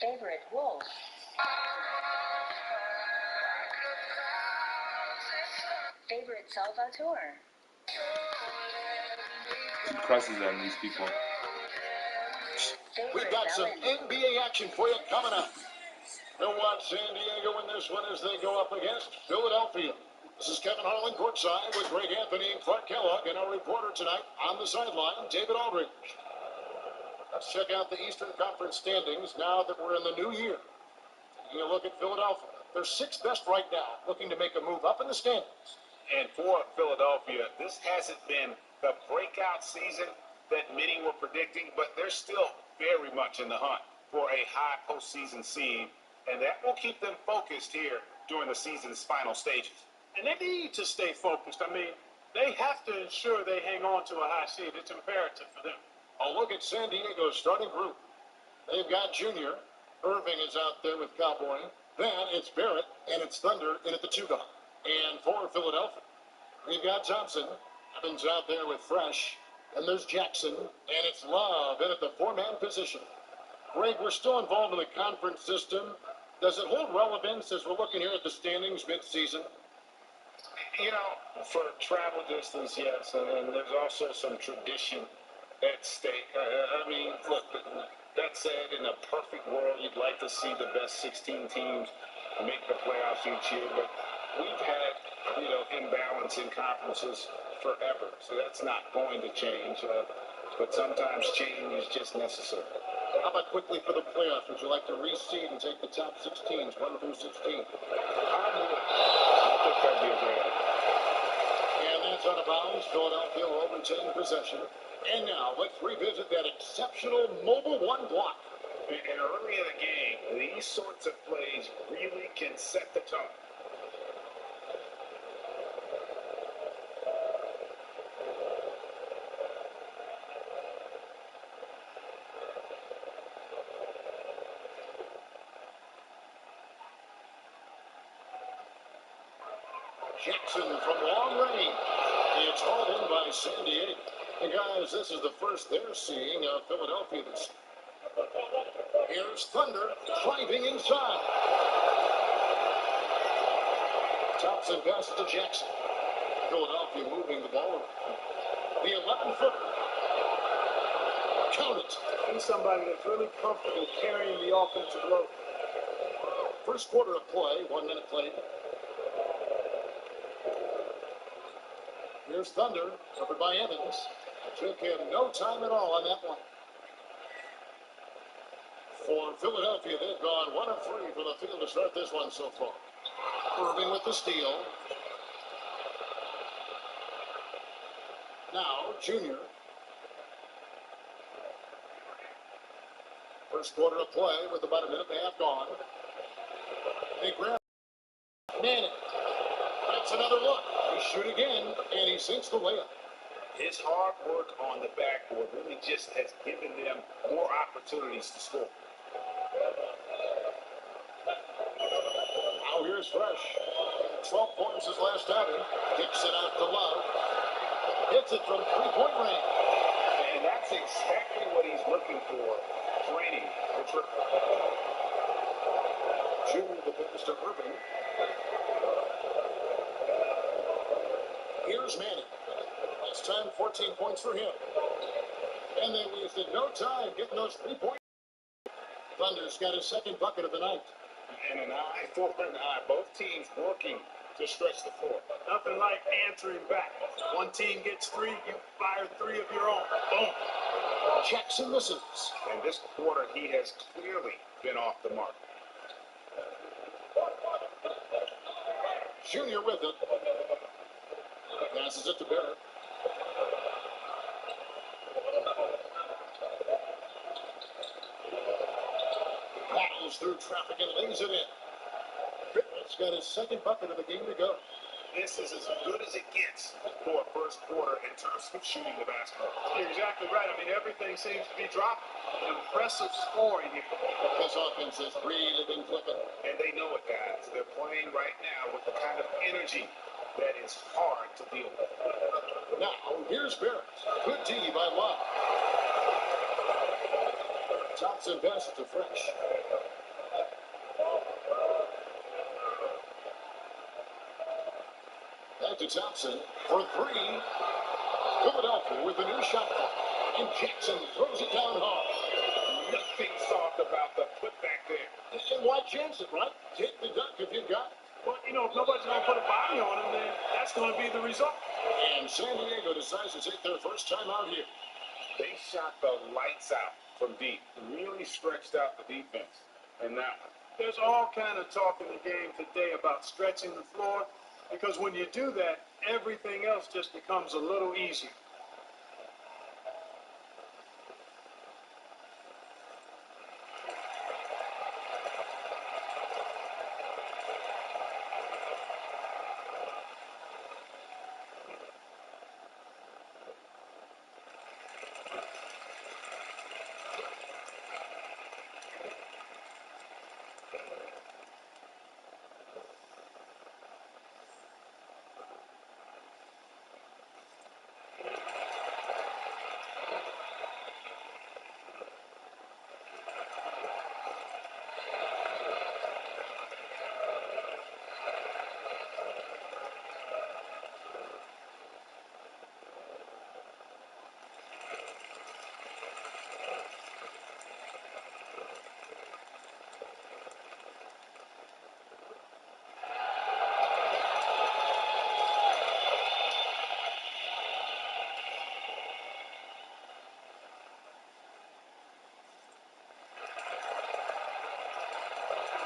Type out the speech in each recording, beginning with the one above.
Favorite wolf. Favorite Salvatore. Crushes on these people. We've got some NBA action for you coming up. We'll watch San Diego in this one as they go up against Philadelphia. This is Kevin Harlan courtside with Greg Anthony and Clark Kellogg, and our reporter tonight on the sideline, David Aldridge. Let's check out the Eastern Conference standings now that we're in the new year. You look at Philadelphia. They're sixth best right now, looking to make a move up in the standings. And for Philadelphia, this hasn't been the breakout season that many were predicting, but they're still very much in the hunt for a high postseason seed, and that will keep them focused here during the season's final stages. And they need to stay focused. I mean, they have to ensure they hang on to a high seed. It's imperative for them. A look at San Diego's starting group. They've got Junior. Irving is out there with Cowboy. Then it's Barrett, and it's Thunder in at the 2 guard. And for Philadelphia, we've got Thompson. Evans out there with Fresh. And there's Jackson, and it's Love in at the 4-man position. Greg, we're still involved in the conference system. Does it hold relevance as we're looking here at the standings mid-season? You know, for travel distance, yes, and there's also some tradition at stake. I mean, look, that said, in a perfect world, you'd like to see the best 16 teams make the playoffs each year, but we've had, imbalance in conferences forever, so that's not going to change, but sometimes change is just necessary. How about quickly for the playoffs? Would you like to reseed and take the top 16s, 1 through 16? I think that'd be a great idea. And that's out of bounds. Philadelphia will retain possession. And now let's revisit that exceptional mobile 1 block. And early in the game, these sorts of plays really can set the tone. Jackson from long range. It's hauled in by San Diego. And guys, this is the first they're seeing of Philadelphia this. Here's Thunder driving inside. Thompson passes to Jackson. Philadelphia moving the ball around. The 11-footer. Count it. He's somebody that's really comfortable carrying the offensive load. First quarter of play, 1 minute played. Here's Thunder, covered by Evans. Took him no time at all on that one. For Philadelphia, they've gone 1 of 3 from the field to start this one so far. Irving with the steal. Now, Junior. First quarter of play with about a minute and a half gone. They grab Manning. That's another look. He shoot again, and he sinks the layup. His hard work on the backboard really just has given them more opportunities to score. Now here's Fresh. 12 points his last outing. Kicks it out to Love. Hits it from 3-point range. And that's exactly what he's looking for. Training the triple. Junior the pass to Irving. Here's Manning. Last time, 14 points for him. And they wasted no time getting those 3 points. Thunder's got his second bucket of the night. And an eye for an eye. Both teams working to stretch the floor. Nothing like answering back. One team gets 3, you fire 3 of your own. Boom. Jackson misses. And this quarter, he has clearly been off the mark. Junior with it. Passes it to Barrett. Battles through traffic and lays it in. Barrett's got his second bucket of the game to go. This is as good as it gets for a first quarter in terms of shooting the basketball. You're exactly right. I mean, everything seems to be dropping. Impressive scoring here. This offense has really been clicking. And they know it, guys. They're playing right now with the kind of energy that is hard to deal with. Now, here's Barrett. Good D by Love. Thompson passes to Fresh. to Thompson for three. Philadelphia with a new shot clock. And Jackson throws it down hard. Nothing soft about the putback there. And why chance it, right? Take the dunk if you got it. But, if nobody's going to put a body on him, then that's going to be the result. And San Diego decides to take their first time out here. They shot the lights out from deep. Really stretched out the defense in that one. There's all kind of talk in the game today about stretching the floor, because when you do that, everything else just becomes a little easier.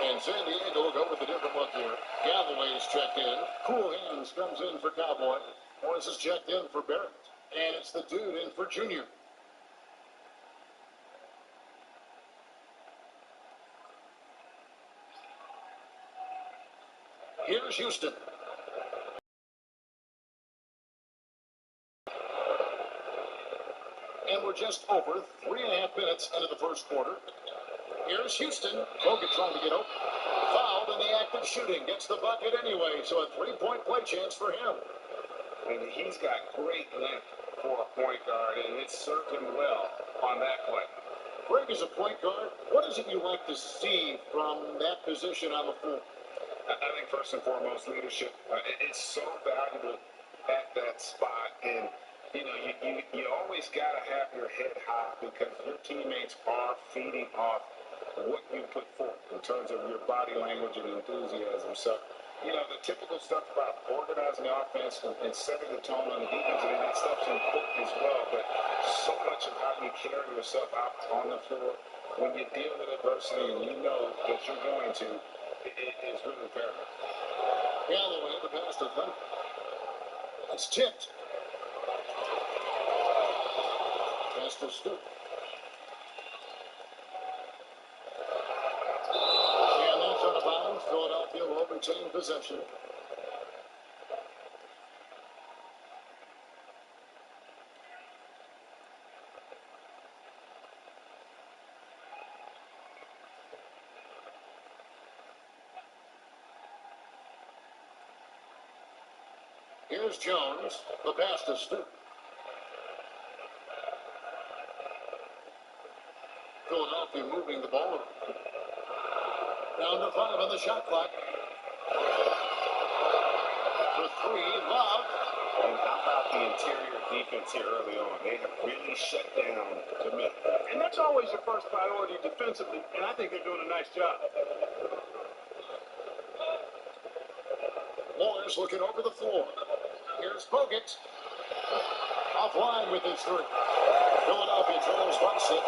And San Diego will go with a different look here. Galloway's checked in. Cool Hands comes in for Cowboy. Morris is checked in for Barrett. And it's the dude in for Junior. Here's Houston. And we're just over 3.5 minutes into the first quarter. Here's Houston. Bogut trying to get open. Fouled in the act of shooting. Gets the bucket anyway, so a three-point play chance for him. And he's got great length for a point guard, and it served him well on that play. Greg is a point guard. What is it you like to see from that position on the floor? I think first and foremost, leadership. It's so valuable at that spot, and you always got to have your head high because your teammates are feeding off what you put forth in terms of your body language and enthusiasm. So, the typical stuff about organizing the offense and setting the tone on the defense, that stuff's important as well. But so much of how you carry yourself out on the floor when you deal with adversity and you know that you're going to, it is really paramount. Galloway, the pass to them. It's tipped. Pass to Stoop. And that's out of bounds. Philadelphia will retain possession. Here's Jones. The pass to Stoop. Philadelphia moving the ball. Down to 5 on the shot clock. For 3, Love. And how about the interior defense here early on? They have really shut down the middle. And that's always your first priority defensively, and I think they're doing a nice job. Morris looking over the floor. Here's Bogut. Offline with his 3. Philadelphia trails by 6.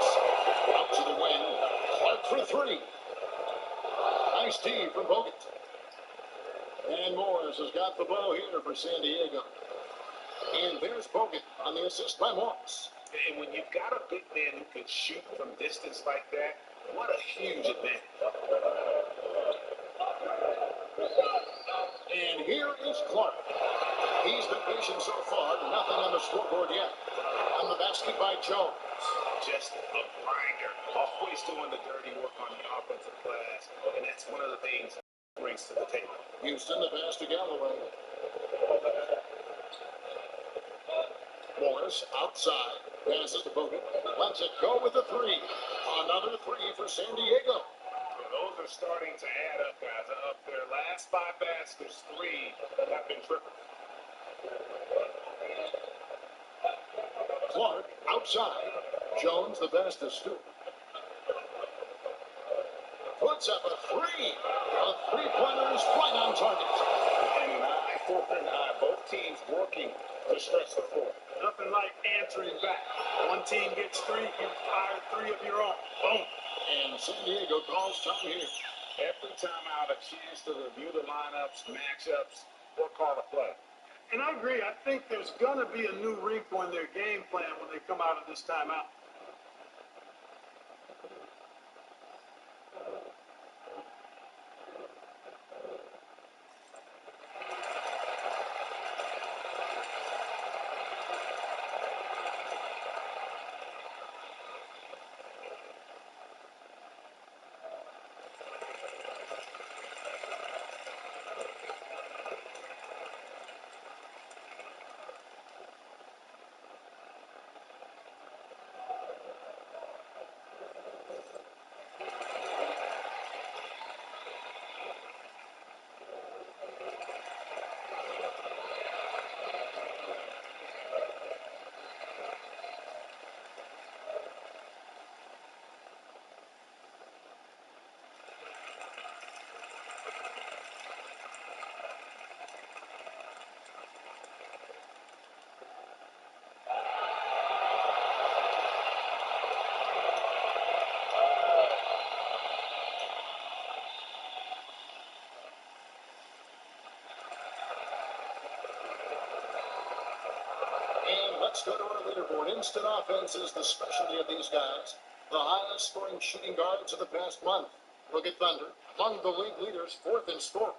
Out to the wing. Clark for 3. Nice D from Bogut. And Morris has got the ball here for San Diego. And there's Bogut on the assist by Morris. And when you've got a big man who can shoot from distance like that, what a huge advantage. And here is Clark. He's been patient so far. Nothing on the scoreboard yet. On the basket by Jones. Just a grinder. Always doing the dirty work on the offensive glass. And that's one of the things he brings to the table. Houston, the pass to Galloway. Morris outside. Passes to Bogut. Lets it go with a 3. Another 3 for San Diego. Those are starting to add up, guys. Up their last 5 baskets, 3 have been triple. Clark outside. Jones the best of Stewart. Puts up a three. A three-pointer is right on target. And an eye for an eye. Both teams working to stretch the floor. Nothing like answering back. One team gets three, you fire three of your own. Boom. And San Diego calls time here. Every time out, a chance to review the lineups, matchups, or call a play. And I agree. I think there's going to be a new wrinkle in their game plan when they come out of this timeout. And let's go to our leaderboard. Instant offense is the specialty of these guys. The highest scoring shooting guards of the past month. Look at Thunder. Among the league leaders, fourth in scoring.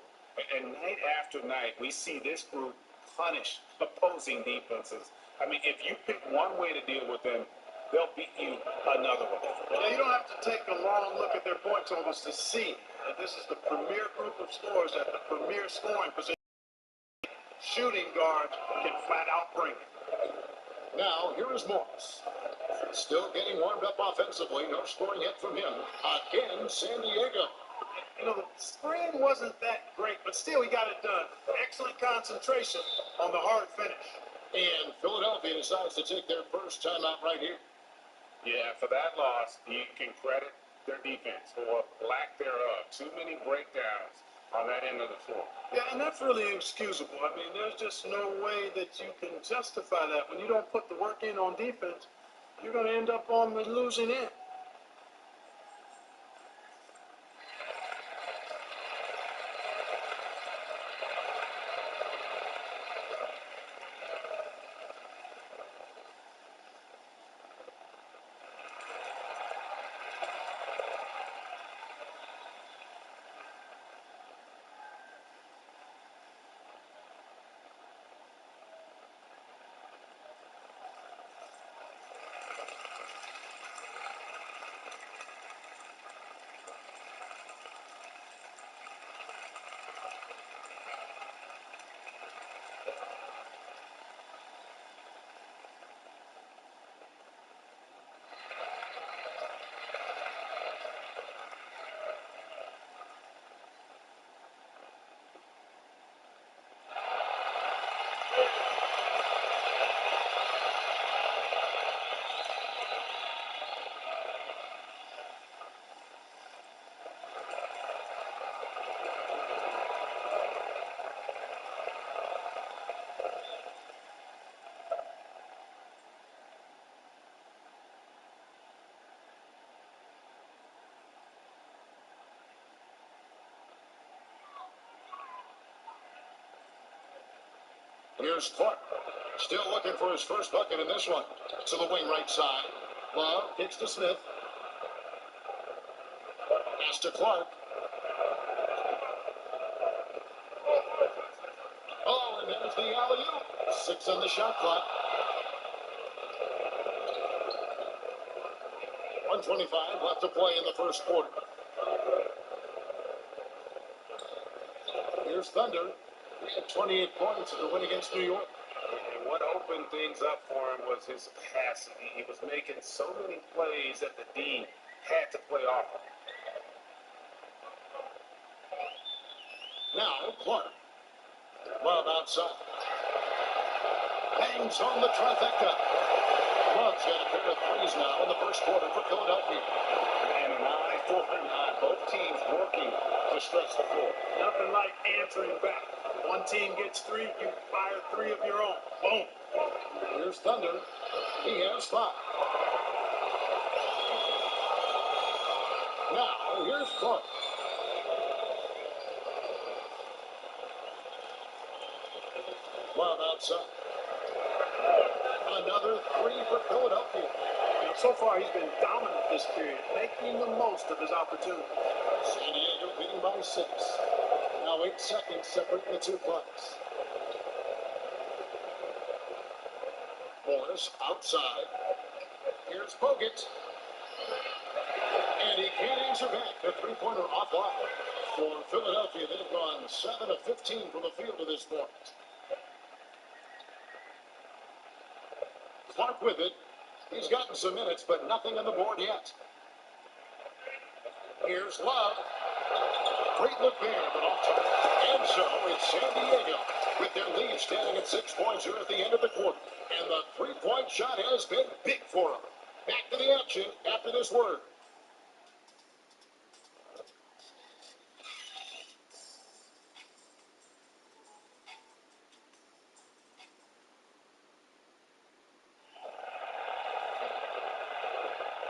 And night after night, we see this group punish opposing defenses. I mean, if you pick one way to deal with them, they'll beat you another way. Now, you don't have to take a long look at their point totals to see that this is the premier group of scorers at the premier scoring position. Shooting guards can flat out bring it. Now, here is Morris. Still getting warmed up offensively. No scoring hit from him. Again, San Diego. You know, the screen wasn't that great, but still he got it done. Excellent concentration on the hard finish. And Philadelphia decides to take their first timeout right here. Yeah, for that loss, you can credit their defense or lack thereof. Too many breakdowns on that end of the floor. Yeah, and that's really inexcusable. I mean, there's just no way that you can justify that. When you don't put the work in on defense, you're going to end up on the losing end. Here's Clark. Still looking for his first bucket in this one. To the wing right side. Love kicks to Smith. Pass to Clark. Oh, and there's the alley-oop. 6 on the shot clock. 1:25 left to play in the first quarter. Here's Thunder. He had 28 points in the win against New York. And what opened things up for him was his passing. He was making so many plays that the D had to play off him. Now, Clark. Love outside. Hangs on the trifecta. He's got a pair of threes now in the first quarter for Philadelphia. And an eye for an eye. Both teams working to stretch the floor. Nothing like answering back. One team gets three, you fire three of your own. Boom. Here's Thunder. He has 5. Now, here's Clark. Love outside. Another 3 for Philadelphia. So far, he's been dominant this period, making the most of his opportunity. San Diego beating by 6. Now 8 seconds separating the 2 clocks. Morris outside. Here's Bogut. And he can't answer back. The 3-pointer offline. For Philadelphia, they've gone 7 of 15 from the field to this point. Clark with it. He's gotten some minutes, but nothing on the board yet. Here's Love. Great look there, but off target. And so it's San Diego with their lead standing at 6 points here at the end of the quarter. And the 3-point shot has been big for them. Back to the action after this word.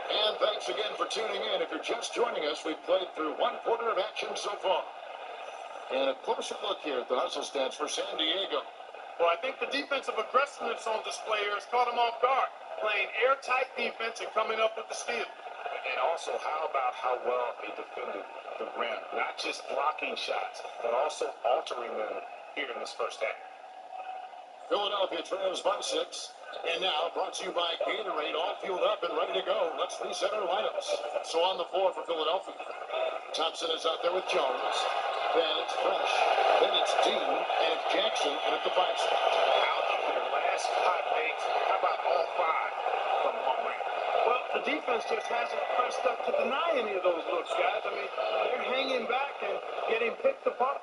And thanks again for tuning in. If you're just joining us, we've played through 1 quarter of action so far. And a closer look here at the hustle stats for San Diego. Well, I think the defensive aggressiveness on display here has caught him off guard. Playing airtight defense and coming up with the steal. And also, how about how well he defended the rim? Not just blocking shots, but also altering them here in this first half. Philadelphia trails by 6. And now, brought to you by Gatorade, all fueled up and ready to go. Let's reset our lineups. So on the floor for Philadelphia. Thompson is out there with Jones. Then it's Fresh. Then it's Dean. And it's Jackson. And at the 5 spot. Out of their last 5 dates, how about all 5 from long range? Well, the defense just hasn't pressed up to deny any of those looks, guys. I mean, they're hanging back and getting picked apart.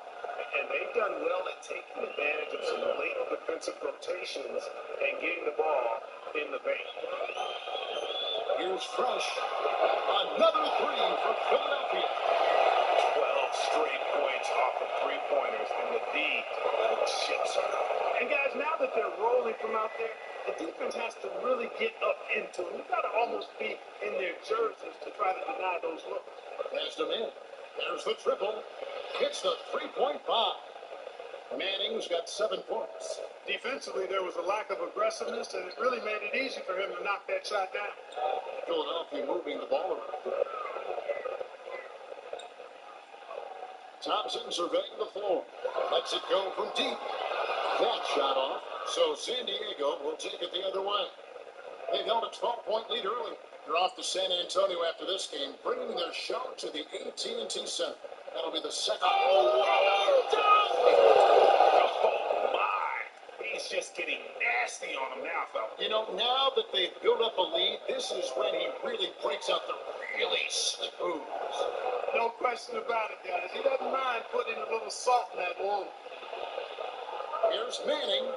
And they've done well at taking advantage of some late defensive rotations and getting the ball in the paint. Here's Fresh. Another 3 for Philadelphia. 12 straight points off of 3-pointers, and the D ships her. And guys, now that they're rolling from out there, the defense has to really get up into it. You've got to almost be in their jerseys to try to deny those looks. Passed him in. There's the triple. Hits the 3-point bomb. Manning's got 7 points. Defensively, there was a lack of aggressiveness, and it really made it easy for him to knock that shot down. Philadelphia moving the ball around. Thompson surveying the floor. Lets it go from deep. That shot off. So San Diego will take it the other way. They've held a 12-point lead early. They're off to San Antonio after this game, bringing their show to the AT&T Center. That'll be the second. Oh, my. He's just getting nasty on him now, fellas. You know, now that they've built up a lead, this is when he really breaks out the really slick moves. No question about it, guys. He doesn't mind putting a little salt in that wound. Here's Manning.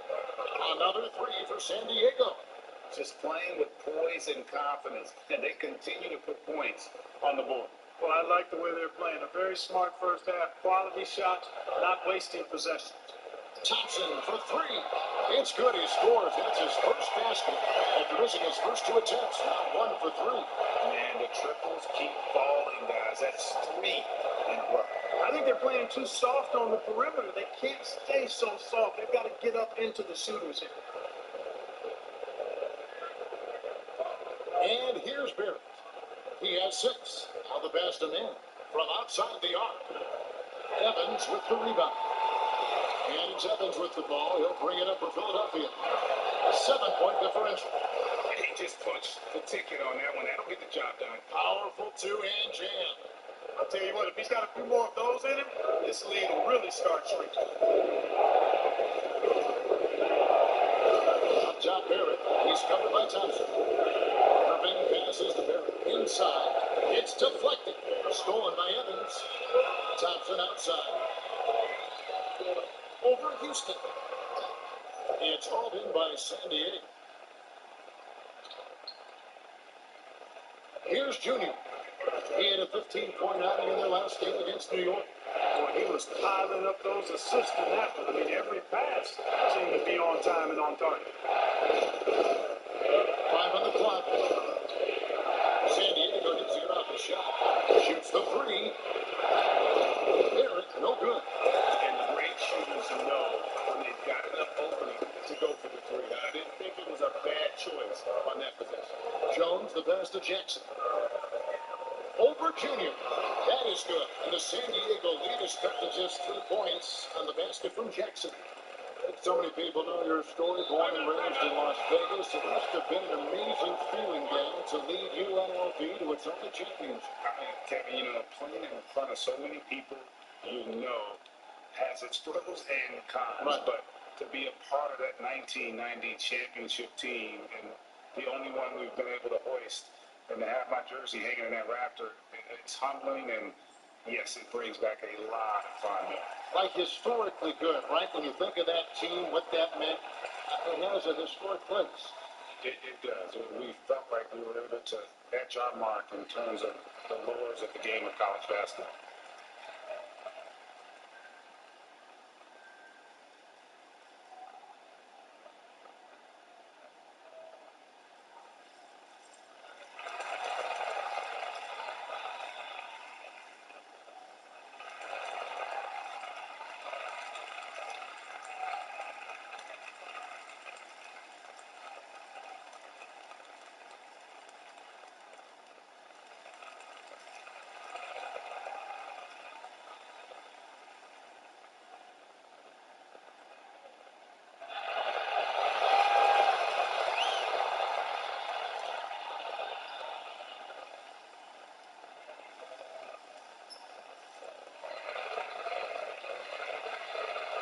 Another 3 for San Diego. Just playing with poise and confidence, and they continue to put points on the board. Well, I like the way they're playing. A very smart first half. Quality shots, not wasting possessions. Thompson for 3. It's good. He scores. That's his first basket after missing his first 2 attempts. Now 1 for 3. Man, the triples keep falling, guys. That's 3 in a row. I think they're playing too soft on the perimeter. They can't stay so soft. They've got to get up into the shooters here. And here's Barrett. He has 6. Now the best of men from outside the arc. Evans with the rebound. And it's Evans with the ball. He'll bring it up for Philadelphia. 7-point differential. And he just punched the ticket on that one. That'll get the job done. Powerful 2-hand jam. I'll tell you what, if he's got a few more of those in him, this lead will really start shrinking. Up top, Barrett. He's covered by Thompson. Irving passes to Barrett. Inside. It's deflected. Stolen by Evans. Thompson outside. Over Houston. It's hauled in by San Diego. Here's Junior. He had a 15-point outing in their last game against New York. Boy, he was piling up those assists in that one. I mean, every pass seemed to be on time and on target. 5 on the clock. San Diego hits the ground shot. Shoots the three. Barrett, no good. And great shooters know when they've got enough opening to go for the three. I didn't think it was a bad choice on that possession. Jones, the pass to Jackson. Over Junior. That is good. And the San Diego lead is cut to just 3 points on the basket from Jackson. So many people know your story, born and raised in Las Vegas. It must have been an amazing feeling, Dan, to lead UNLV to its only championship. I mean, Kevin, playing in front of so many people has its pros and cons. Right. But to be a part of that 1990 championship team and the only one we've been able to hoist and to have my jersey hanging in that Raptor, it's humbling, and yes, it brings back a lot of fun. Like historically good, right? When you think of that team, what that meant, it has a historic place. It does. We felt like we were able to etch our mark in terms of the lures of the game of college basketball.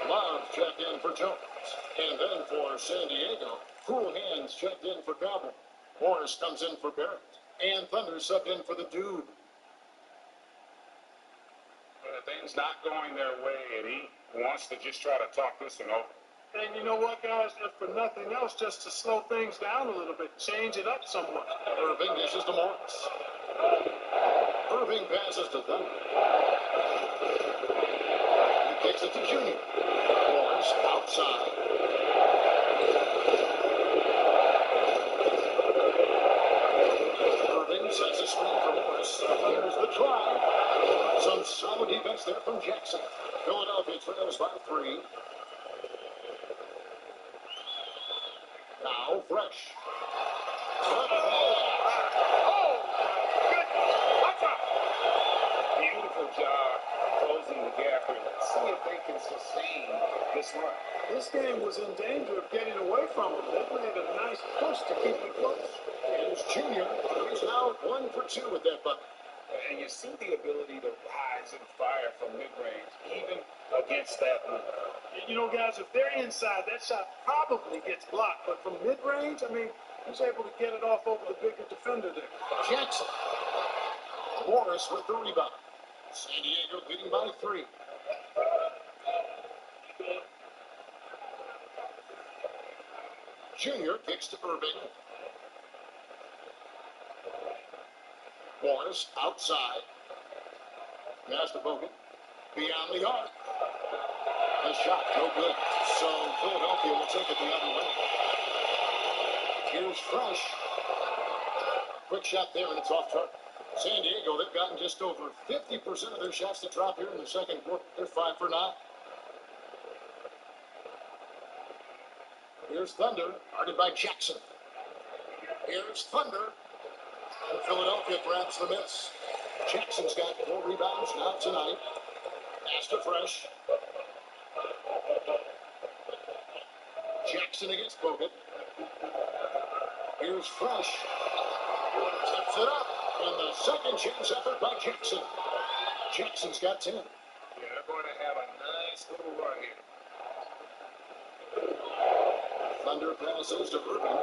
Love checked in for Jones. And then for San Diego, Cool Hands checked in for Cowboy. Morris comes in for Barrett. And Thunder subbed in for the Dude. Things not going their way, and he wants to just try to talk this one over. And you know what, guys? If for nothing else, just to slow things down a little bit, change it up somewhat. Irving dishes to Morris. Irving passes to Thunder. He kicks it to Junior. Morris outside. Irving sets a screen for Morris. Here's the try. Some solid defense there from Jackson. Philadelphia trails by 3. Now Fresh. Beautiful job closing the gap here. Let's see if they can sustain this run. This game was in danger of getting away from them. They made a nice push to keep it close. Here's Junior. He's now 1 for 2 with that bucket. And you see the ability to rise and fire from mid-range, even against that move. You know, guys, if they're inside, that shot probably gets blocked. But from mid-range, I mean, he's able to get it off over the bigger defender there. Jackson. Morris with the rebound. San Diego leading by 3. Junior kicks to Irving. Morris outside. Pass to Bogan. Beyond the arc. The shot, no good. So Philadelphia will take it the other way. Here's Fresh. Quick shot there, and it's off target. San Diego, they've gotten just over 50% of their shots to drop here in the second quarter. They're 5 for 9. Here's Thunder, guarded by Jackson. Here's Thunder. And Philadelphia grabs the miss. Jackson's got 4 rebounds now tonight. Pass to Fresh. Jackson against Bogut. Here's Fresh. Tips it up. And the second chance effort by Jackson. Jackson's got 10. Yeah, they're going to have a nice little run here. Thunder passes to Irving.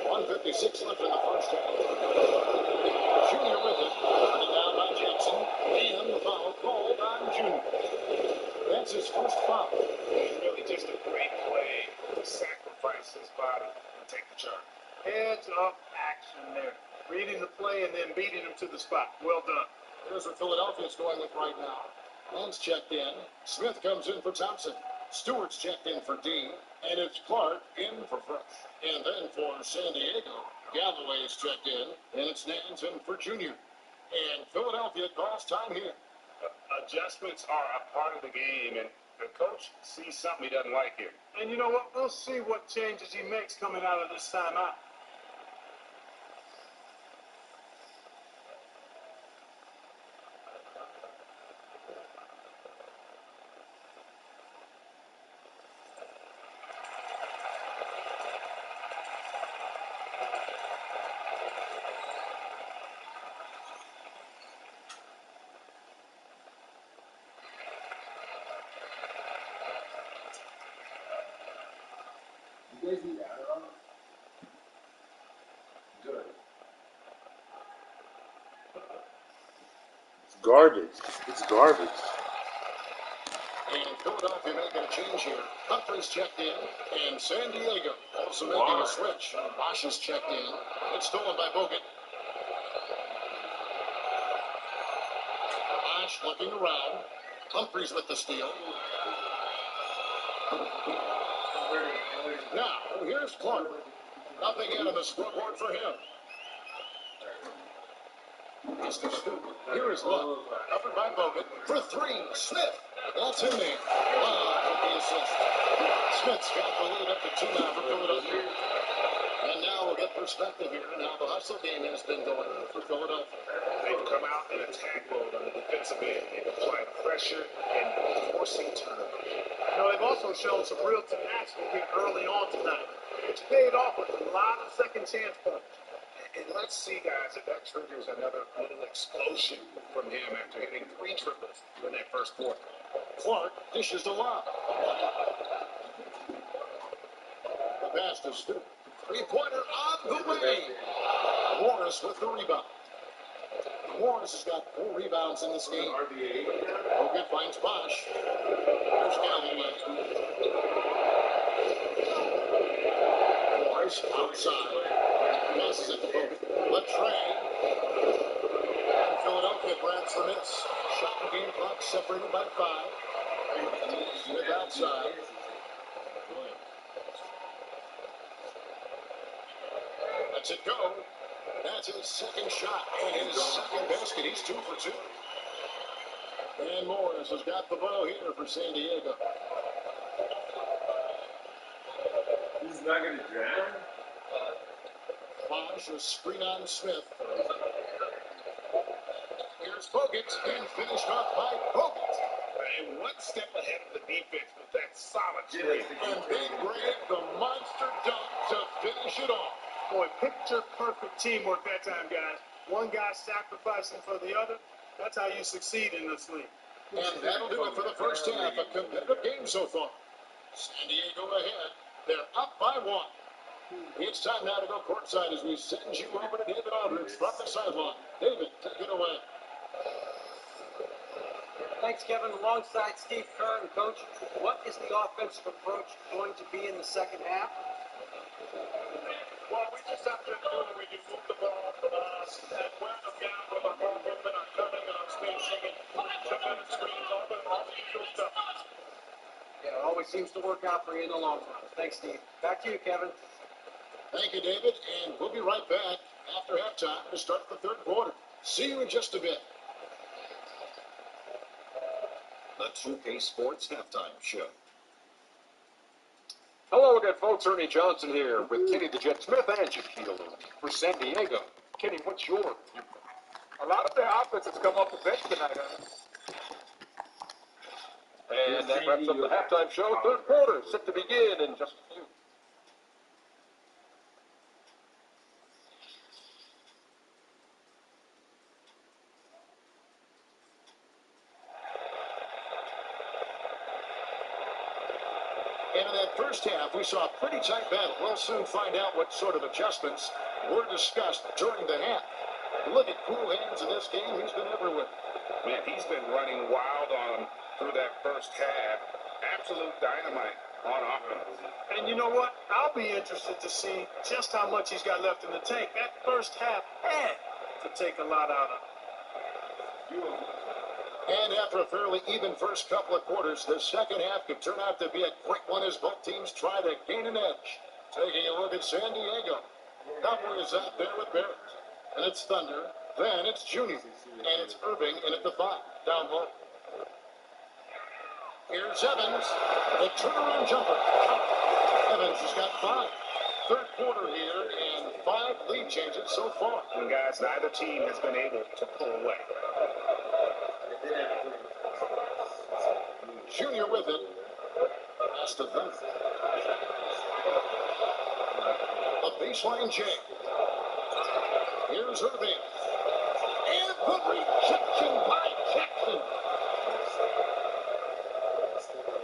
1:56 left in the first half. Junior with it. Running down by Jackson. And the foul called on Junior. That's his first foul. It's really just a great play to sacrifice his body and take the reading the play and then beating him to the spot. Well done. Here's what Philadelphia's going with right now. Hans checked in. Smith comes in for Thompson. Stewart's checked in for D. And it's Clark in for Fresh. And then for San Diego, Galloway's checked in. And it's Nance in for Junior. And Philadelphia calls time here. Adjustments are a part of the game, and the coach sees something he doesn't like here. And you know what? We'll see what changes he makes coming out of this timeout. You guys eat Adderall? Good. It's garbage. It's garbage. And Philadelphia making a change here. Humphries checked in. And San Diego also making a switch. Bosch is checked in. It's stolen by Bogut. Bosch looking around. Humphries with the steal. Now, here's Clark. Nothing in on the scoreboard for him. Here is Love. Covered by Bogut. For three, Smith. That's in there. Wow, with the assist. Smith's got the lead up to 2 now for Philadelphia. And now we'll get perspective here on how the hustle game has been going for Philadelphia. They've come out in attack mode on the defensive end. They've applied pressure and forcing turnovers. You know, they've also shown some real tenacity here early on tonight. It's paid off with a lot of second chance points. And let's see, guys, if that triggers another little explosion from him after hitting 3 triples in that first quarter. Clark dishes to Love. The pass to Stu. Three-pointer on the way. Morris with the rebound. Morris has got 4 rebounds in this game. RBA. Bogut finds Bosch. Here's Galloway. Morris outside. Passes it to Bogut. Latrey. And Philadelphia grabs the miss. Shot the game clock separated by 5. Smith outside. Lets it go. That's his second shot and his second basket. He's 2 for 2. And Morris has got the ball here for San Diego. He's not going to drown? Bosch, a screen on Smith. Here's Bogut and finished off by Bogut. And one step ahead of the defense with that solid screen. And Big Ray, the monster dunk to finish it off. Boy, picture-perfect teamwork that time, guys. One guy sacrificing for the other. That's how you succeed in this league. And that'll do it for the first half. A competitive game so far. San Diego ahead. They're up by 1. It's time now to go courtside as we send you over to David Aldridge from the sideline. David, take it away. Thanks, Kevin. Alongside Steve Kerr and Coach, what is the offensive approach going to be in the second half? Well, we just have to do what we do, move the ball, and wear them down with our ball movement, our cutting, and our spacing, and jumping the screens, all the usual stuff. Yeah, it always seems to work out for you in the long run. Thanks, Steve. Back to you, Kevin. Thank you, David, and we'll be right back after halftime to start the third quarter. See you in just a bit. The 2K Sports Halftime Show. Hello again, folks. Ernie Johnson here with Kenny the Jet Smith and Shaquille O'Neal for San Diego. Kenny, what's your view? A lot of their offense has come off the bench tonight, And that wraps up the halftime show. Third quarter set to begin in just a few. And in that first half, we saw a pretty tight battle. We'll soon find out what sort of adjustments were discussed during the half. Look at cool hands in this game. He's been everywhere. Man, he's been running wild on him through that first half. Absolute dynamite. on offense. And you know what? I'll be interested to see just how much he's got left in the tank. That first half had to take a lot out of him. And after a fairly even first couple of quarters, the second half could turn out to be a quick one as both teams try to gain an edge. Taking a look at San Diego. Cowboys out there with Barrett. And it's Thunder. Then it's Junior. And it's Irving in at the 5. Down low. Here's Evans. The turnaround jumper. Evans has got 5. Third quarter here and 5 lead changes so far. And guys, neither team has been able to pull away. Junior with it. Pass to Thunder. A baseline J. Here's Irving. And the rejection by Jackson.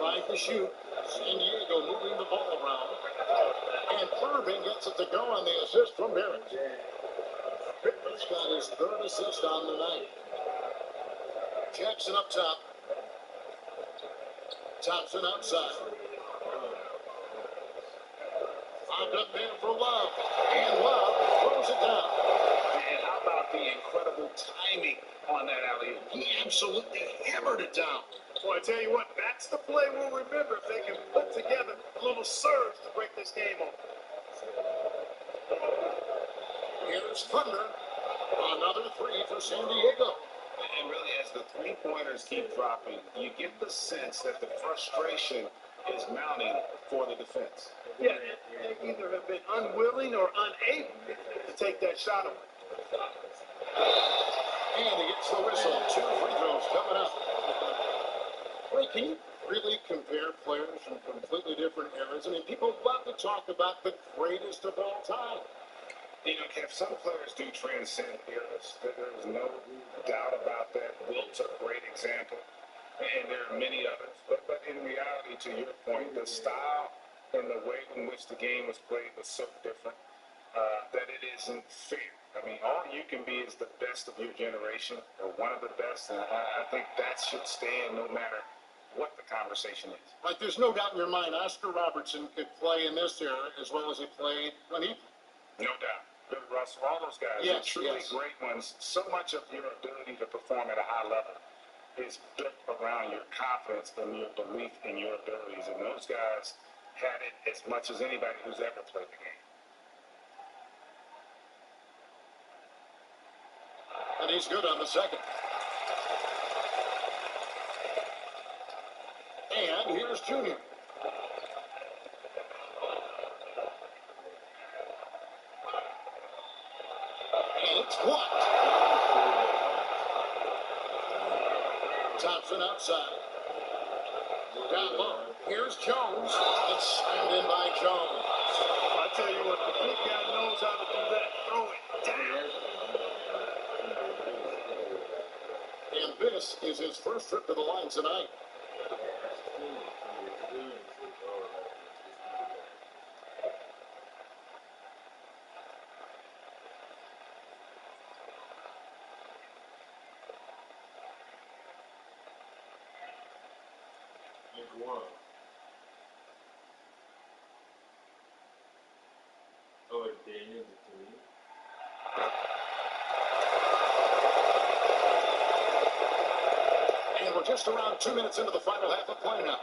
5 to shoot. San Diego moving the ball around. And Irving gets it to go on the assist from Barrett. Pittman's got his 3rd assist on the night. Jackson up top. Thompson outside. Lobbed up there for Love. And Love throws it down. And how about the incredible timing on that alley? He absolutely hammered it down. Boy, I tell you what, that's the play we'll remember if they can put together a little surge to break this game open. Here's Thunder. Another 3 for San Diego. And really, as the three-pointers keep dropping, you get the sense that the frustration is mounting for the defense. Yeah, they either have been unwilling or unable to take that shot away. And he gets the whistle. 2 free throws coming up. Wait, can you really compare players from completely different eras? I mean, people love to talk about the greatest of all time. You know, Kev, some players do transcend eras. There's no doubt about that. Wilt's a great example, and there are many others. But in reality, to your point, the style and the way in which the game was played was so different that it isn't fair. I mean, all you can be is the best of your generation, or one of the best, and I think that should stand no matter what the conversation is. Like, there's no doubt in your mind Oscar Robertson could play in this era as well as he played when he played. No doubt. Bill Russell, all those guys are truly great ones. So much of your ability to perform at a high level is built around your confidence and your belief in your abilities. And those guys had it as much as anybody who's ever played the game. And he's good on the second. And here's Junior. And it's blocked. Thompson outside. Down low. Here's Jones. It's slammed in by Jones. I tell you what, the big guy knows how to do that. Throw it down. And this is his first trip to the line tonight. And we're just around 2 minutes into the final half of play now.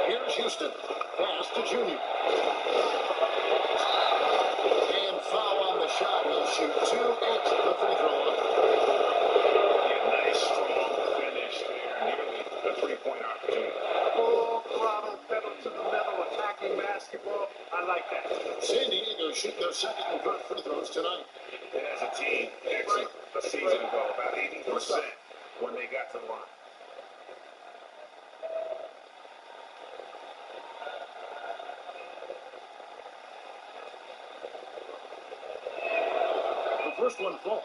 Here's Houston. Pass to Junior. And foul on the shot. He'll shoot 2 at the free throw line. Yeah, nice, strong finish there. Nearly a three-point opportunity. Full throttle, pedal to the metal, attacking basketball. I like that. San Diego shooting their second and third free throws tonight. And as a team, actually, a season ago, about 80% when they got to the line. The first one falls.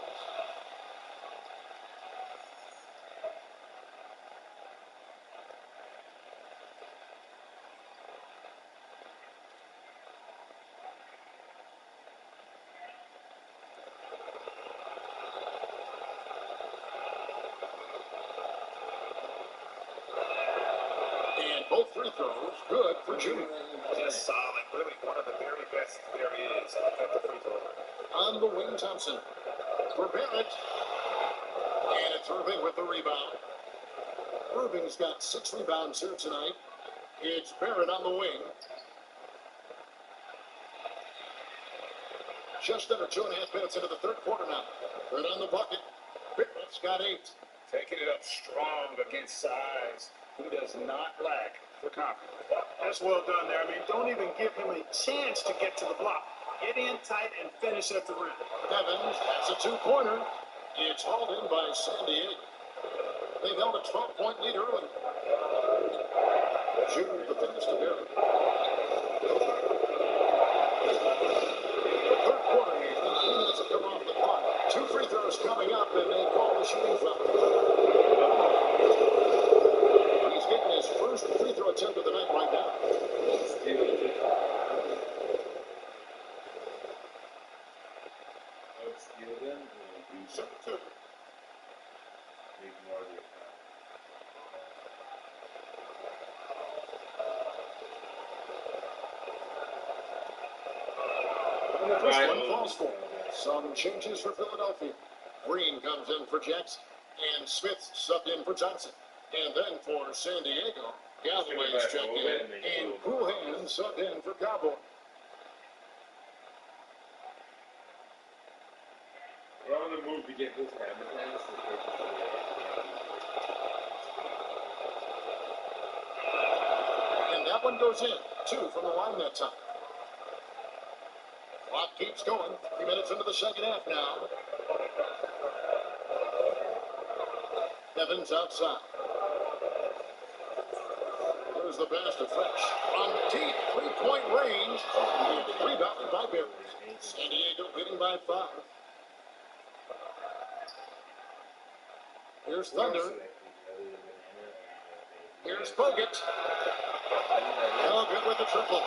free throws. Good for Junior. Just solid. Really one of the very best there is at the free throw line. On the wing, Thompson. For Barrett. And it's Irving with the rebound. Irving's got 6 rebounds here tonight. It's Barrett on the wing. Just under 2.5 minutes into the third quarter now. Right on the bucket. Barrett's got 8. Taking it up strong against size. He does not lack for confidence. That's well done there. I mean, don't even give him a chance to get to the block. Get in tight and finish at the rim. Evans has a 2-pointer. It's hauled in by San Diego. They've held a 12-point lead early. Junior the finish to Barrett. Third quarter here. 3 minutes have come off the clock. 2 free throws coming up, and they call the shooting foul. He's getting his first free throw attempt of the night right now. First one falls for. Some changes for Philadelphia. Green comes in for Jackson. And Smith subbed in for Johnson. And then for San Diego, Galloway's checked in. And Coohan subbed in for Cowboy. We're on the move to get this habitat. And that one goes in. 2 from the line that time. Clock keeps going. 3 minutes into the second half now. Evans outside. There's the pass to Fresh. From deep 3-point range. It's rebounded by Barrett. San Diego winning by 5. Here's Thunder. Here's Bogut. No good with the triple.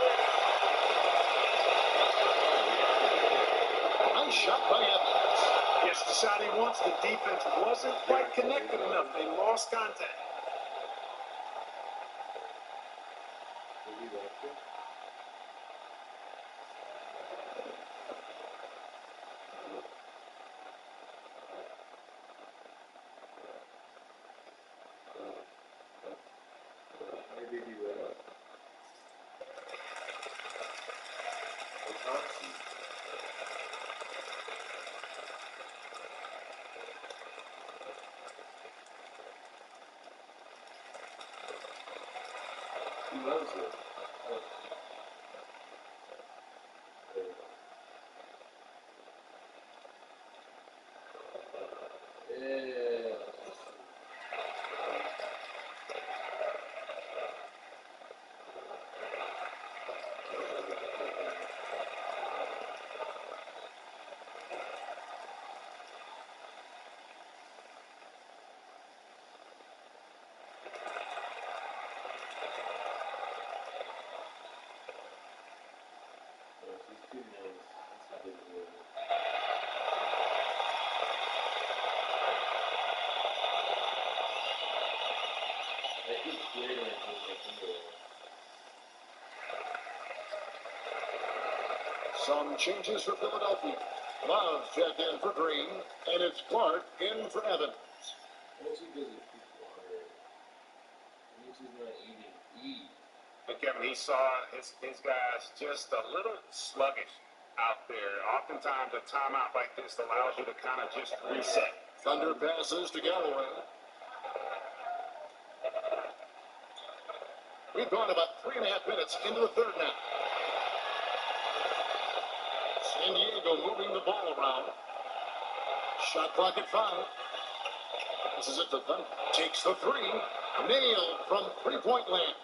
Nice shot by Evans. Gets the shot he wants. The defense wasn't quite connected enough. They lost contact. He loves it. Some changes for Philadelphia. Love checked in for Green, and it's Clark in for Evans. But Kevin, he saw his guys just a little sluggish out there. Oftentimes a timeout like this allows you to kind of just reset. Thunder passes to Galloway. We've gone about 3.5 minutes into the third now. San Diego moving the ball around. Shot clock at 5. This is it to Thunder. Takes the 3. Nailed from 3-point land.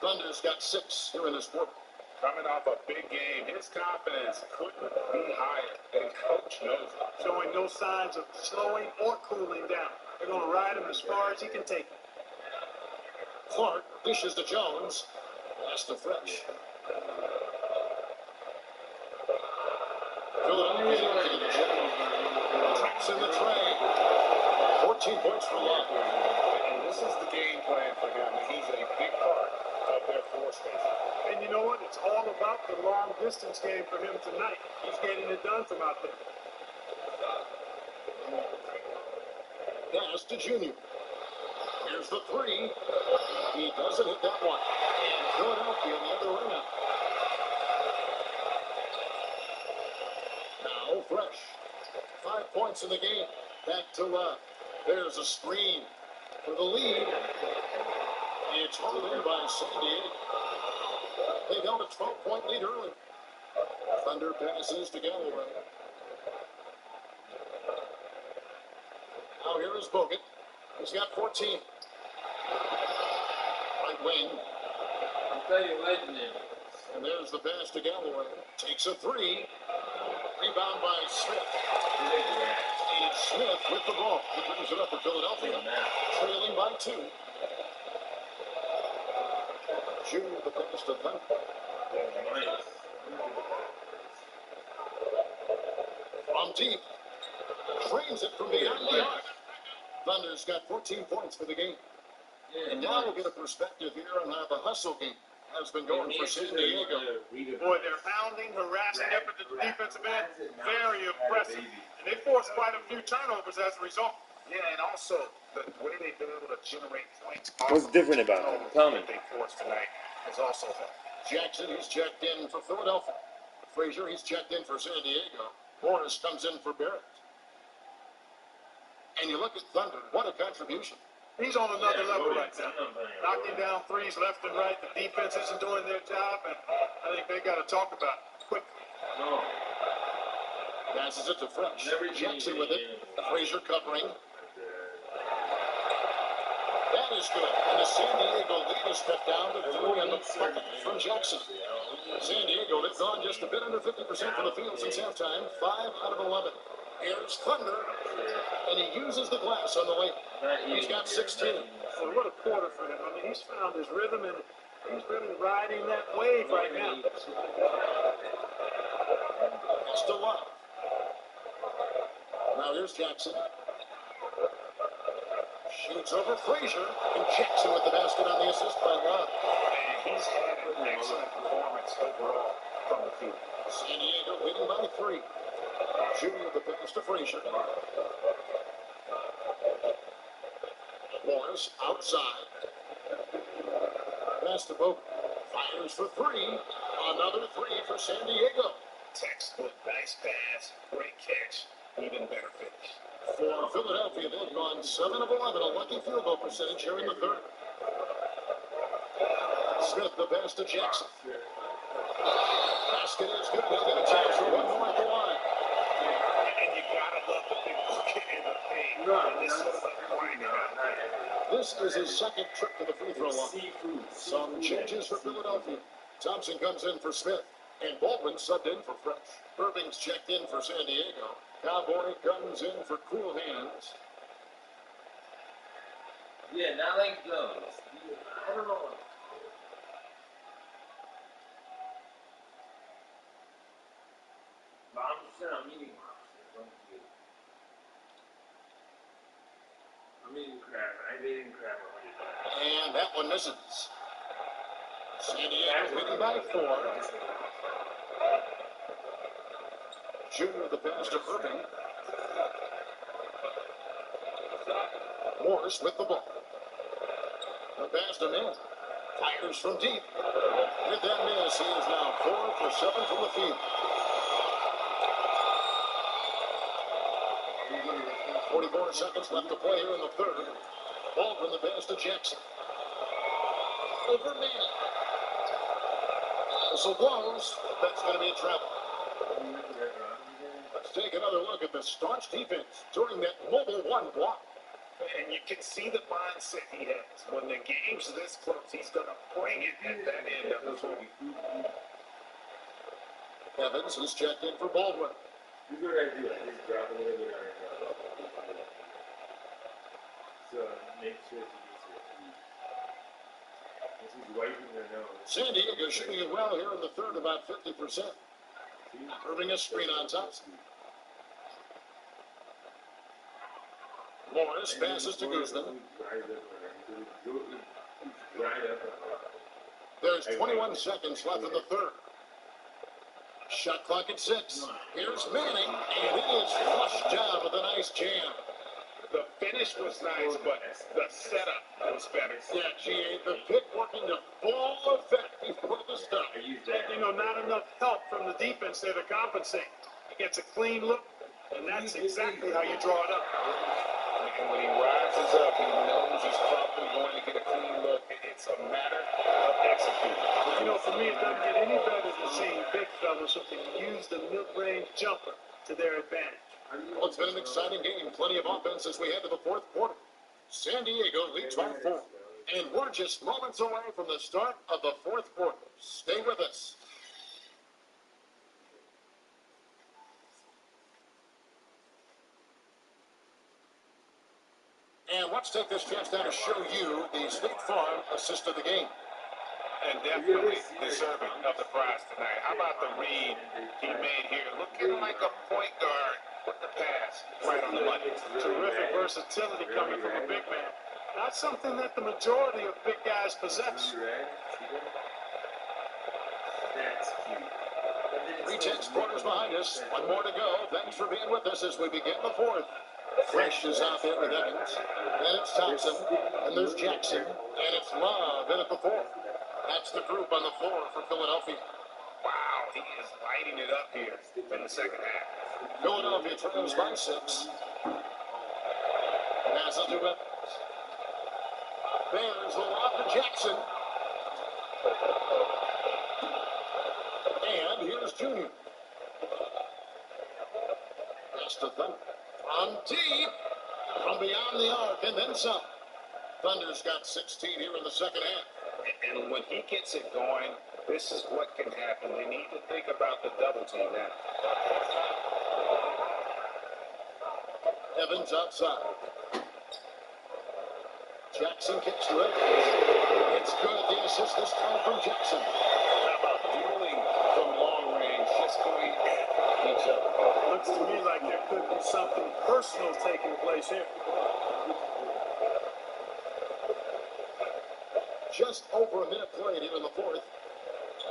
Thunder's got 6 here in this quarter. Coming off a big game, his confidence couldn't be higher, and coach knows it. Showing no signs of slowing or cooling down. They're going to ride him as far as he can take him. Clark dishes to Jones. Pass to Fresh. Philadelphia traps in the tray. 14 points for Love. And this is the game plan for him. And he's a big part of their floor space. And you know what? It's all about the long distance game for him tonight. He's getting it done from out there. Pass to Junior. Here's the three. He doesn't hit that one. And Philadelphia in the other arena. Now Fresh. 5 points in the game. Back to Love. There's a screen for the lead. It's hauled in by San Diego. They held a 12-point lead early. Thunder passes to Galloway. Now here is Bogut. He's got 14. Right wing. I'll tell you legendary. And there's the pass to Galloway. Takes a three. Rebound by Smith. And Smith with the ball. He brings it up for Philadelphia. Trailing by 2. Junior the pass to Thunder. From deep. Trains it from beyond the arc. Thunder's got 14 points for the game. And now we'll get a perspective here on how the hustle game has been going for San Diego. Boy, they're pounding, harassing effort at the defensive end. Very impressive. And they forced quite a few turnovers as a result. Yeah, and also the way they've been able to generate points. What's different about it? Tell me. They forced tonight is also helped. Jackson, he's checked in for Philadelphia. Frazier, he's checked in for San Diego. Morris comes in for Barrett. And you look at Thunder, what a contribution. He's on another level right now. Knocking down threes left and right. The defense isn't doing their job, and I think they got to talk about it quickly. No. Passes it to Fresh. Jackson with it. Frazier covering. That is good. And the San Diego lead is cut down to 3 on the bucket from Jackson. San Diego, they've gone just a bit under 50% from the field since halftime. 5 out of 11. Here's Thunder, and he uses the glass on the way. He's got 16. Well, what a quarter for him. I mean, he's found his rhythm, and he's really riding that wave right now. It's to Love. Now here's Jackson. Shoots over Frazier, and Jackson with the basket on the assist by Love. And he's had an excellent performance overall from the field. San Diego leading by 3. Junior the pass to Frazier. Morris outside. Pass to Bogut. Fires for 3. Another 3 for San Diego. Textbook, nice pass, great catch, even better finish. For Philadelphia, they've gone 7 of 11, a lucky field goal percentage here in the third. Smith the pass to Jackson. Basket is good. He'll get a chance for one more at the line. And you gotta love the big bucket in the paint. This is grinding out there. This is his second trip to the free throw line. Some changes for Philadelphia. Thompson comes in for Smith, and Baldwin subbed in for Fresh. Irving's checked in for San Diego. Cowboy comes in for Cool Hands. Yeah, not like those. I don't know. But I'm just saying I'm eating lobster. Don't you? I'm eating crab. I've eaten crab already. And that one misses. San Diego leading by 4. Junior the pass to Irving. Morris with the ball. The pass to Mill. Fires from deep. With that miss, he is now 4 for 7 from the field. 44 seconds left to play here in the third. Baldwin the pass to Jackson. Over Manning. Whistle blows. That's going to be a travel. Let's take another look at the staunch defense during that mobile 1 block. And you can see the mindset he has. When the game's this close, he's going to bring it at that end of the floor. Evans is checked in for Baldwin. Here's what I do. I just drop a little bit on it. So make sure she gets her feet. And she's wiping her nose. San Diego shooting it well here in the third, about 50%. Irving a screen on Thompson. Morris passes to Guzman. There's 21 seconds left in the third. Shot clock at 6. Here's Manning, and it is flushed down with a nice jam. The finish was nice, but the setup was better. Yeah, G.A., the pick working to full effect before the stop. And, not enough help from the defense there to compensate. He gets a clean look, and that's exactly how you draw it up. And when he rises up, he knows he's probably going to get a clean look. It's a matter of executing. For me, it doesn't get any better than seeing big fellas who can use the mid-range jumper to their advantage. Well, it's been an exciting game. Plenty of offense as we head to the fourth quarter. San Diego leads by 4. And we're just moments away from the start of the fourth quarter. Stay with us. And let's take this chance now to show you the State Farm assist of the game. And definitely deserving of the prize tonight. How about the read he made here? Looking like a point guard with the pass right on the money. Terrific versatility coming from a big man. Not something that the majority of big guys possess. That's cute. 3-10 quarters behind us. One more to go. Thanks for being with us as we begin the fourth. Fresh is out there with Evans. And it's Thompson. And there's Jackson. And it's Love in at the fourth. That's the group on the floor for Philadelphia. Wow, he is lighting it up here in the second half. Philadelphia trails by 6. Passes to Evans. Bears the lob to Jackson. And here's Junior. Pass to Thunder. On deep. From beyond the arc and then some. Thunder's got 16 here in the second half. And when he gets it going, this is what can happen. They need to think about the double team now. Evans outside. Jackson kicks to it. It's good. The assist this time from Jackson. How about dueling from long range, just going at each other? Looks to me like there could be something personal taking place here. Just over a minute played here in the fourth.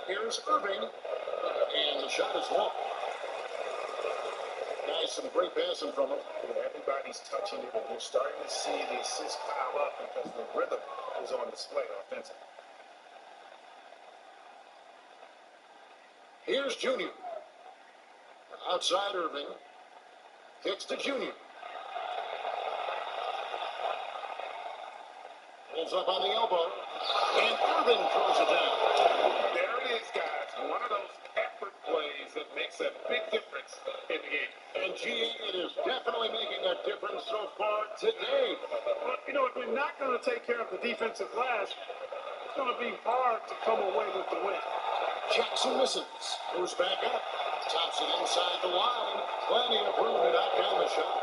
Here's Irving. And the shot is long. Nice and great passing from him. Everybody's touching it, and you're starting to see the assists pile up because the rhythm is on display offensively. Here's Junior. Outside Irving. Kicks to Junior. Pulls up on the elbow. And Irving throws it down. There it is, guys. One of those effort plays that makes a big difference in the game. And G.A., it is definitely making a difference so far today. But, if we're not going to take care of the defensive glass, it's going to be hard to come away with the win. Jackson misses. Moves back up. Thompson inside the line. Plenty of room to knock down the shot.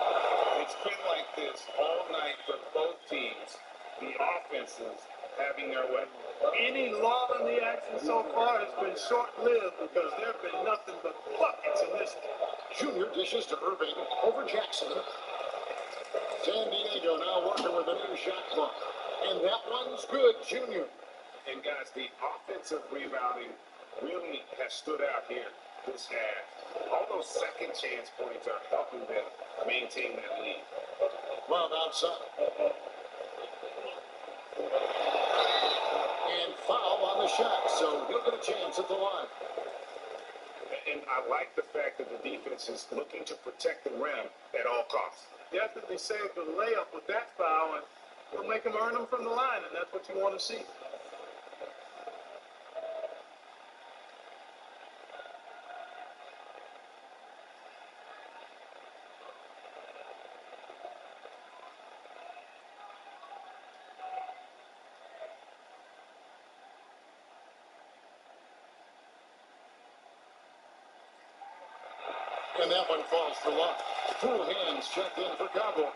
It's been like this all night for both teams. The offenses having their way. Any lull in the action so far has been short-lived because there have been nothing but buckets in this one. Junior dishes to Irving over Jackson. San Diego now working with a new shot clock. And that one's good, Junior. And guys, the offensive rebounding really has stood out here this half. All those second chance points are helping them maintain that lead. Love outside. And foul on the shot, so he'll get a chance at the line. And I like the fact that the defense is looking to protect the rim at all costs. Definitely saved the layup with that foul, and will make them earn them from the line, and that's what you want to see. And that one falls for Love. Full hands checked in for Cowboy.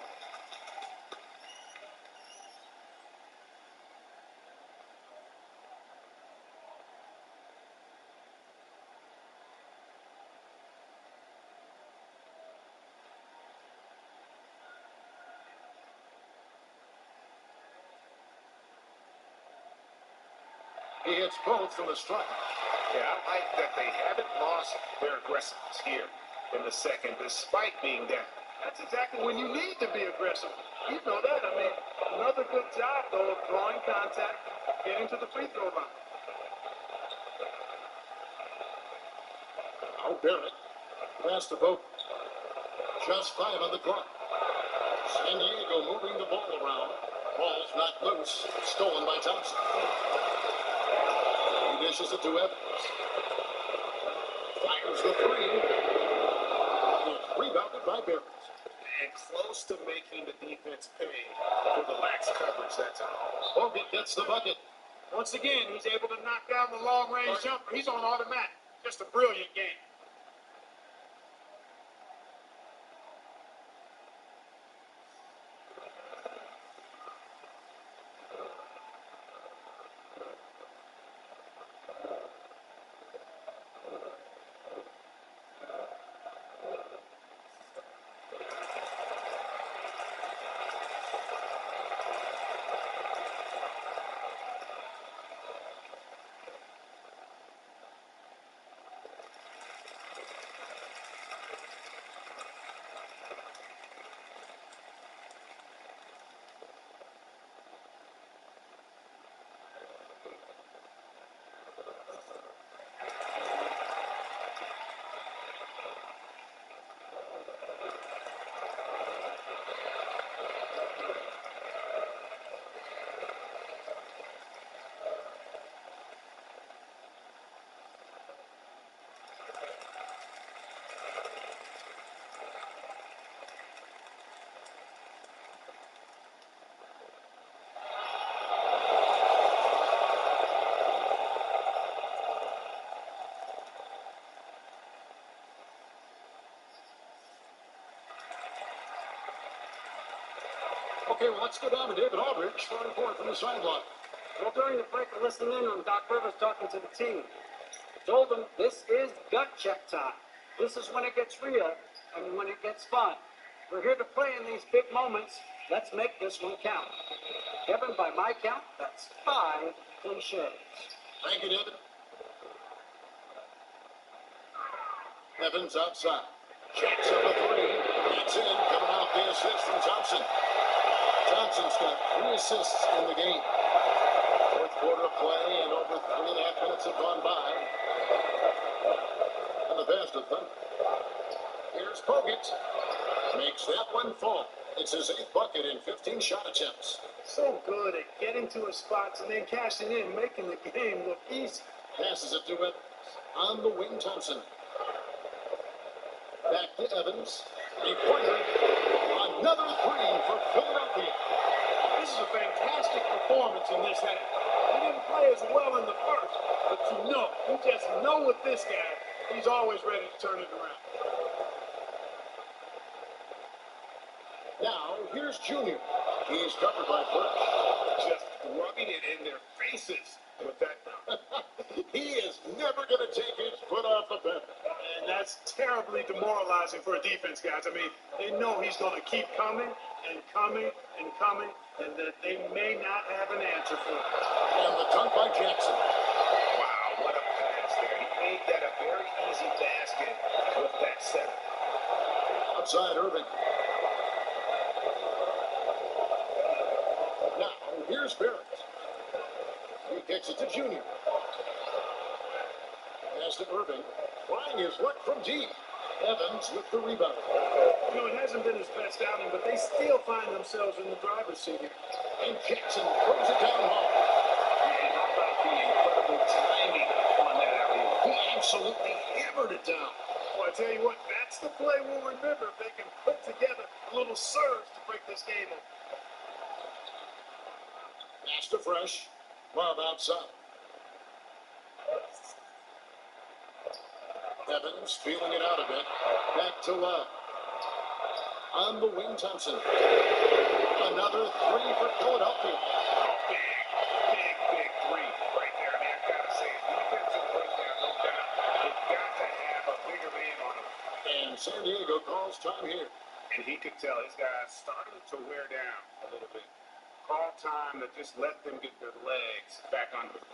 He hits both from the strike. Yeah, I like that they haven't lost their aggressiveness here in the second, despite being down. That's exactly when you need to be aggressive. You know that. I mean, another good job, though, of drawing contact, getting to the free throw line. Now Barrett. Pass to Vogt. Just 5 on the clock. San Diego moving the ball around. Ball's knocked loose. Stolen by Thompson. He dishes it to Evans. Fires the three. It's rebounded by Barrett. And close to making the defense pay for the lax coverage that time. Bogut gets the bucket. Once again, he's able to knock down the long-range jumper. He's on automatic. Just a brilliant game. Okay, well, let's go down to David Aldridge, starting point from the sideline. Well, during the break, I listened in on Doc Rivers talking to the team. Told them this is gut check time. This is when it gets real and when it gets fun. We're here to play in these big moments. Let's make this one count. Kevin, by my count, that's 5 cliches. Thank you, David. Evans outside. Checks up a three. It's in. Coming out the assist from Thompson. Thompson's got 3 assists in the game. Fourth quarter of play and over 3.5 minutes have gone by. And the best of them. Here's Bogut. Makes that one fall. It's his 8th bucket in 15 shot attempts. So good at getting to his spots and then cashing in, making the game look easy. Passes it to Evans. On the wing, Thompson. Back to Evans. Three-pointer. Another 3 for Philadelphia. This is a fantastic performance in this half. He didn't play as well in the first, but you just know with this guy, he's always ready to turn it around. Now, here's Junior. He's covered by Fresh. Just rubbing it in their faces with that. He is never going to take his foot off the pedal. And that's terribly demoralizing for a defense, guys. I mean, they know he's going to keep coming and coming and coming, and that they may not have an answer for it. And the dunk by Jackson. Wow, what a pass there. He made that a very easy basket with that setup. Outside Irving. Now, here's Barrett. He kicks it to Junior. Pass to Irving. Trying his luck from deep. Evans with the rebound. You know, it hasn't been his best outing, but they still find themselves in the driver's seat here. And Jackson throws it down hard. And how about the incredible timing on that alley-oop? He absolutely hammered it down. Well, I tell you what, that's the play we'll remember if they can put together a little surge to break this game up. Pass to Fresh. Marv outside. Evans feeling it out a bit. Back to Love. On the wing, Thompson. Another 3 for Philadelphia. Big 3 right there. I mean, I've got to say, defensive breakdown, no doubt. You've got to have a bigger man on him. And San Diego calls time here. And he could tell his guys starting to wear down a little bit. Call time to just let them get their legs back under.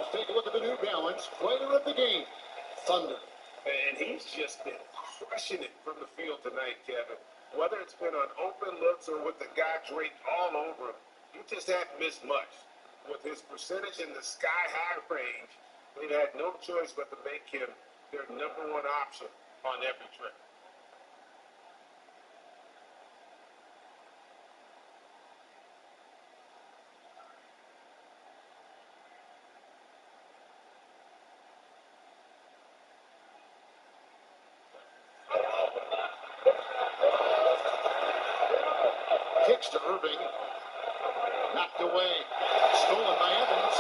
Let's take a look at the New Balance player of the game, Thunder. And he's just been crushing it from the field tonight, Kevin. Whether it's been on open looks or with the guy draped all over him, he just hadn't missed much. With his percentage in the sky-high range, they've had no choice but to make him their #1 option on every trip. Kicks to Irving. Knocked away. Stolen by Evans.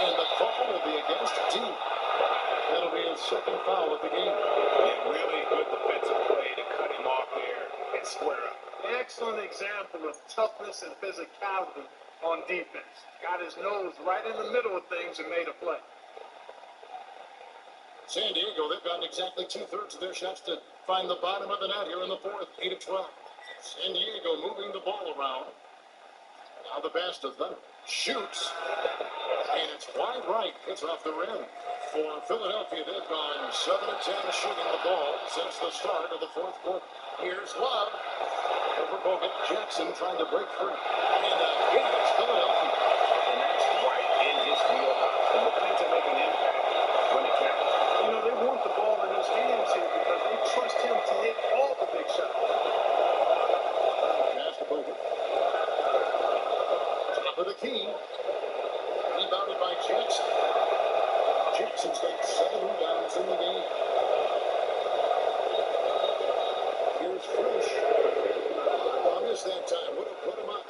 And the call will be against D. That'll be his second foul of the game. A really good defensive play to cut him off there and square up. Excellent example of toughness and physicality on defense. Got his nose right in the middle of things and made a play. San Diego, they've gotten exactly 2/3 of their shots to find the bottom of the net here in the fourth, 8 of 12. San Diego moving the ball around. Now the pass to Thunder. Shoots. And it's wide right. It's off the rim. For Philadelphia, they've gone 7 of 10 shooting the ball since the start of the fourth quarter. Here's Love. Over Bogut. Jackson trying to break free. And again, it's Philadelphia. And that's right in his wheelhouse. Looking to make an impact when it counts. You know, they want the ball in his hands here because they trust him to hit all the big shots. Pass to Bogut. Top of the key. Rebounded by Jackson. Jackson's got 7 rebounds in the game. Here's Fresh. On this that time, would have put him up.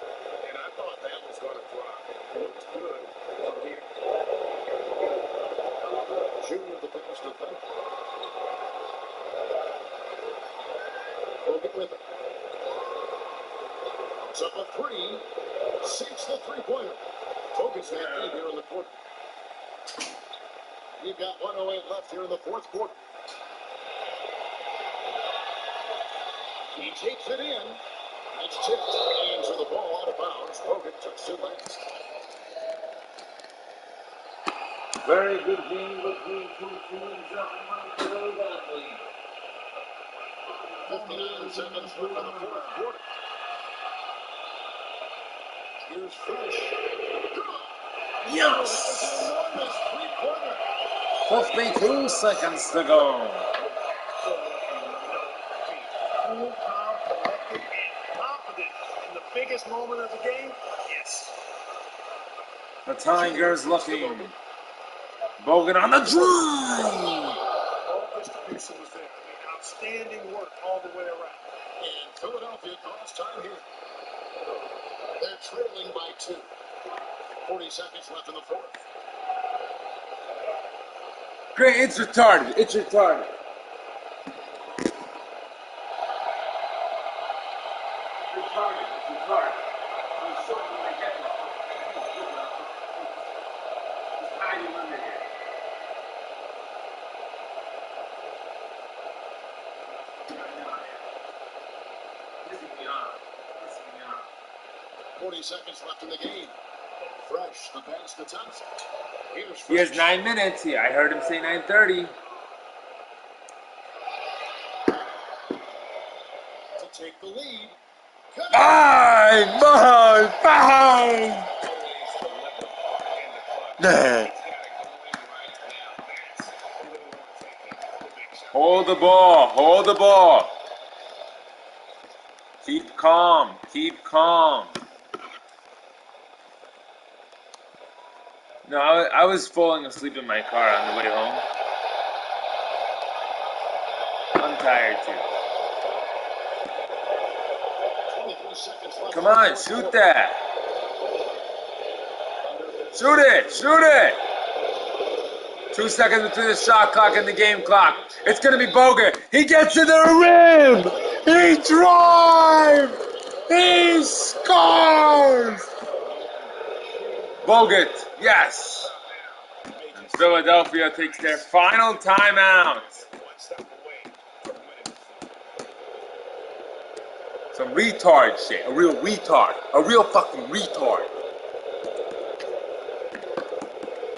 And I thought that was going to fly. It looks good from here. Shooting at the pass to Thunder. Bogut with it. It's up a 3. Sinks the three-pointer. Bogut's that lead here in the quarter. We've got 1:08 left here in the fourth quarter. He takes it in. It's tipped into the ball out of bounds. Bogut took 2 legs. Very good game between two teams up in Philadelphia. 59 seconds left in the fourth quarter. Here's Fresh. Yes! Enormous three-pointer. 52 seconds to go. Cool, calm, collected, and confident in the biggest moment of the game. Yes. The Tigers looking. Bogut on the drive. All distribution was there. I mean, outstanding work all the way around. And Philadelphia calls time here. They're trailing by 2. 40 seconds left in the fourth. Great, it's retarded. It's retarded. Seconds left in the game. Fresh, the pass to Thompson. Here's He has Fresh. 9 minutes. I heard him say 9:30. To take the lead. Five! Hold the ball. Hold the ball. Keep calm. Keep calm. No, I was falling asleep in my car on the way home. I'm tired too. 23 seconds left. Come on, shoot that. Shoot it. Shoot it. 2 seconds between the shot clock and the game clock. It's going to be Bogut. He gets to the rim. He drives. He scores. Bogut, yes. Philadelphia takes their final timeout. Some retard shit. A real retard. A real fucking retard.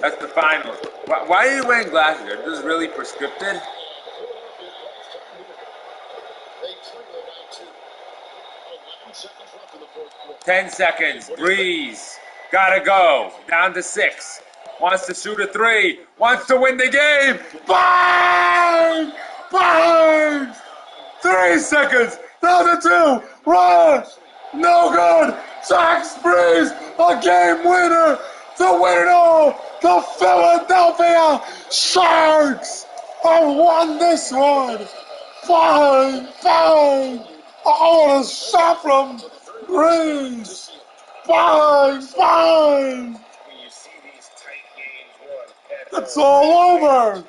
That's the final. Why are you wearing glasses? Are those really prescripted? They trail by 2. 11 seconds left in the fourth quarter. 10 seconds. Breeze. Gotta go. Down to 6. Wants to shoot a 3. Wants to win the game. Bang! Bang! 3 seconds. Down to 2. Run! No good. Sacks Breeze. A game winner. To win it all. The Philadelphia Sharks have won this one. Bang! Bang! I want to shot from Breeze. Bang! Bang! When you see these tight games won, It's all over.